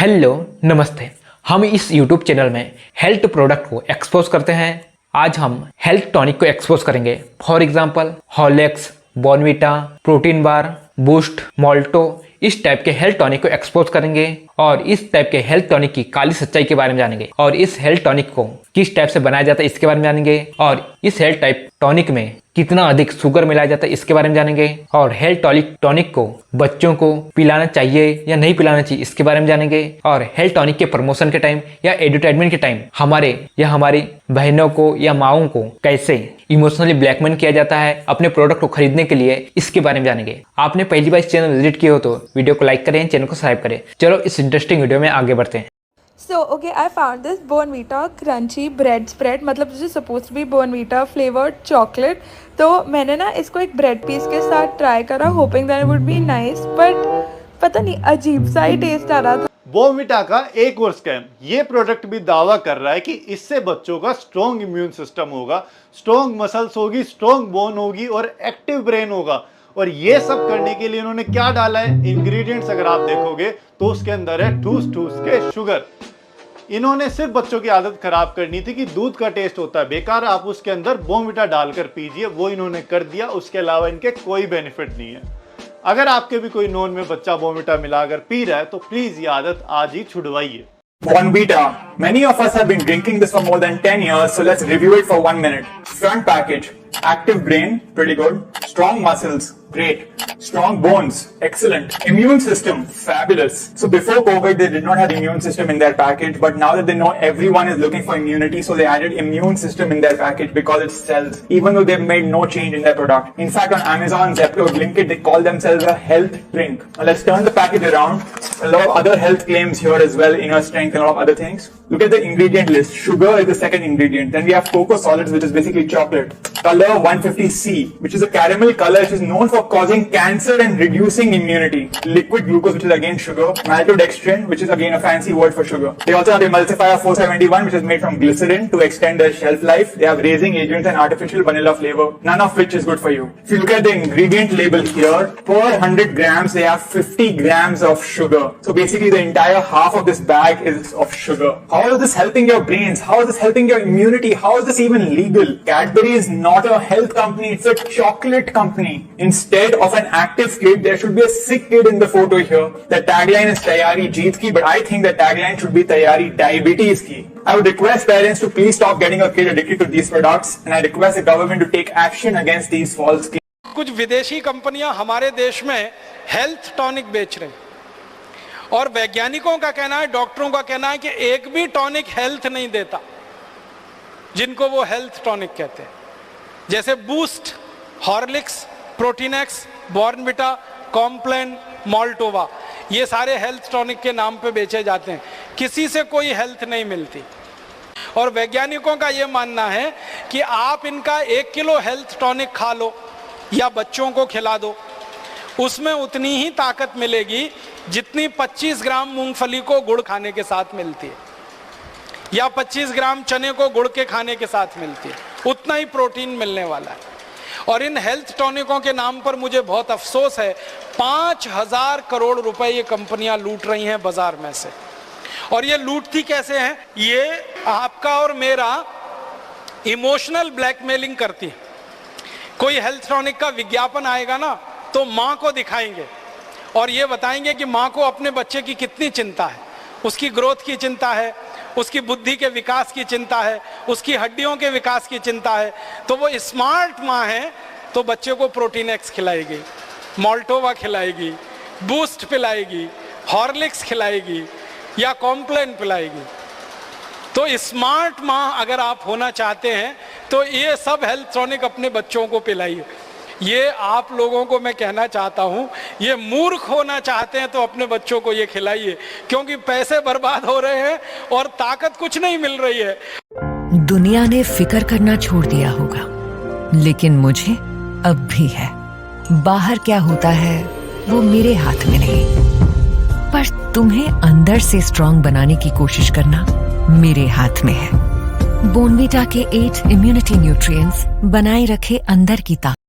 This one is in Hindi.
हेलो नमस्ते। हम इस YouTube चैनल में हेल्थ प्रोडक्ट को एक्सपोज करते हैं। आज हम हेल्थ टॉनिक को एक्सपोज करेंगे। For example Horlicks, Bournvita, protein bar, Boost, मोल्टो, इस टाइप के हेल्थ टॉनिक को एक्सपोज करेंगे और इस टाइप के हेल्थ टॉनिक की काली सच्चाई के बारे में जानेंगे और इस हेल्थ टॉनिक को किस टाइप से बनाया जाता है इसके बारे में जानेंगे और इस हेल्थ टाइप टॉनिक में कितना अधिक शुगर मिलाया जाता है इसके बारे में जानेंगे और हेल्थ टॉनिक को बच्चों को पिलाना चाहिए या नहीं पिलाना चाहिए इसके बारे में जानेंगे और हेल्थ टॉनिक के प्रमोशन के टाइम या एडवर्टाइजमेंट के टाइम हमारी बहनों को या माओं को कैसे इमोशनली ब्लैकमेल किया जाता है अपने प्रोडक्ट को खरीदने के लिए, इसके बारे में जानेंगे। आपने पहली बार इस चैनल विजिट किया हो तो वीडियो को लाइक करें, चैनल को सब्सक्राइब करें। चलो इस इंटरेस्टिंग वीडियो में आगे बढ़ते हैं। So okay, I found this Bournvita crunchy bread spread, मतलब this is supposed to be Bournvita flavored chocolate। तो मैंने ना इसको एक ब्रेड पीस के साथ ट्राई करा, hoping that it would be nice, but पता नहीं अजीब सा ही टेस्ट आ रहा था। बोर्नवीटा का एक और स्कैम। ये प्रोडक्ट भी दावा कर रहा है कि इससे बच्चों का स्ट्रॉन्ग इम्यून सिस्टम होगा, स्ट्रॉन्ग मसल्स होगी, स्ट्रॉन्ग बोन होगी और एक्टिव ब्रेन होगा। और ये सब करने के लिए इन्होंने क्या डाला है, इंग्रेडिएंट्स अगर आप देखोगे तो उसके अंदर है ठूस के शुगर। इन्होंने सिर्फ बच्चों की आदत खराब करनी थी कि दूध का टेस्ट होता है बेकार, आप उसके अंदर बोर्नवीटा डालकर पीजिए, वो इन्होंने कर दिया। उसके अलावा इनके कोई बेनिफिट नहीं है। अगर आपके भी कोई नोन में बच्चा बोर्नवीटा मिलाकर पी रहा है तो प्लीज ये आदत आज ही छुड़वाइए। Bournvita. Many of us have been drinking this for more than 10 years, so let's review it for 1 minute. Front package. Active brain, pretty good. Strong muscles, great. Strong bones, excellent. Immune system, fabulous. So before COVID, they did not have immune system in their package, but now that they know everyone is looking for immunity, so they added immune system in their package because it sells, even though they've made no change in their product. In fact, on Amazon, Zepto, Blinkit, they call themselves a health drink. Now let's turn the package around. A lot of other health claims here as well, inner strength and a lot of other things. Look at the ingredient list. Sugar is the second ingredient. Then we have cocoa solids, which is basically chocolate. Color 150C, which is a caramel color, which is known for causing cancer and reducing immunity. Liquid glucose, which is again sugar. Maltodextrin, which is again a fancy word for sugar. They also have emulsifier 471, which is made from glycerin to extend their shelf life. They have raising agents and artificial vanilla flavor, none of which is good for you. If you look at the ingredient label here, per 100 grams, they have 50 grams of sugar. So basically the entire half of this bag is of sugar. How is this helping your brains? How is this helping your immunity? How is this even legal? Cadbury is not a health company, it's a chocolate company. Instead of an active kid, there should be a sick kid in the photo here. The tagline is Tayari Jeet Ki, but I think the tagline should be Tayari Diabetes Ki. I would request parents to please stop getting a kid addicted to these products, and I request the government to take action against these false claims. कुछ विदेशी कंपनियां हमारे देश में हेल्थ टॉनिक बेच रही और वैज्ञानिकों का कहना है, डॉक्टरों का कहना है कि एक भी टॉनिक हेल्थ नहीं देता जिनको वो हेल्थ टॉनिक कहते हैं। जैसे Boost, Horlicks, Protinex, Bournvita, Complan, Maltova, ये सारे हेल्थ टॉनिक के नाम पे बेचे जाते हैं, किसी से कोई हेल्थ नहीं मिलती। और वैज्ञानिकों का ये मानना है कि आप इनका 1 किलो हेल्थ टॉनिक खा लो या बच्चों को खिला दो, उसमें उतनी ही ताकत मिलेगी जितनी 25 ग्राम मूंगफली को गुड़ खाने के साथ मिलती है या 25 ग्राम चने को गुड़ के खाने के साथ मिलती है, उतना ही प्रोटीन मिलने वाला है। और इन हेल्थ टॉनिकों के नाम पर मुझे बहुत अफसोस है, 5000 करोड़ रुपए ये कंपनियां लूट रही हैं बाजार में से। और ये लूटती कैसे हैं? ये आपका और मेरा इमोशनल ब्लैकमेलिंग करती है। कोई हेल्थ टॉनिक का विज्ञापन आएगा ना तो माँ को दिखाएंगे और ये बताएंगे कि माँ को अपने बच्चे की कितनी चिंता है, उसकी ग्रोथ की चिंता है, उसकी बुद्धि के विकास की चिंता है, उसकी हड्डियों के विकास की चिंता है। तो वो स्मार्ट माँ है तो बच्चे को प्रोटीन एक्स खिलाएगी, मोल्टोवा खिलाएगी, बूस्ट पिलाएगी, हॉर्लिक्स खिलाएगी या कॉम्प्लेन पिलाएगी। तो स्मार्ट माँ अगर आप होना चाहते हैं तो ये सब हेल्थ टॉनिक अपने बच्चों को पिलाइए। ये आप लोगों को मैं कहना चाहता हूँ, ये मूर्ख होना चाहते हैं तो अपने बच्चों को ये खिलाइए, क्योंकि पैसे बर्बाद हो रहे हैं और ताकत कुछ नहीं मिल रही है। दुनिया ने फिक्र करना छोड़ दिया होगा, लेकिन मुझे अब भी है। बाहर क्या होता है वो मेरे हाथ में नहीं, पर तुम्हें अंदर से स्ट्रॉन्ग बनाने की कोशिश करना मेरे हाथ में है। बोर्नवीटा के 8 इम्यूनिटी न्यूट्रिएंट्स बनाए रखे अंदर की ताकत।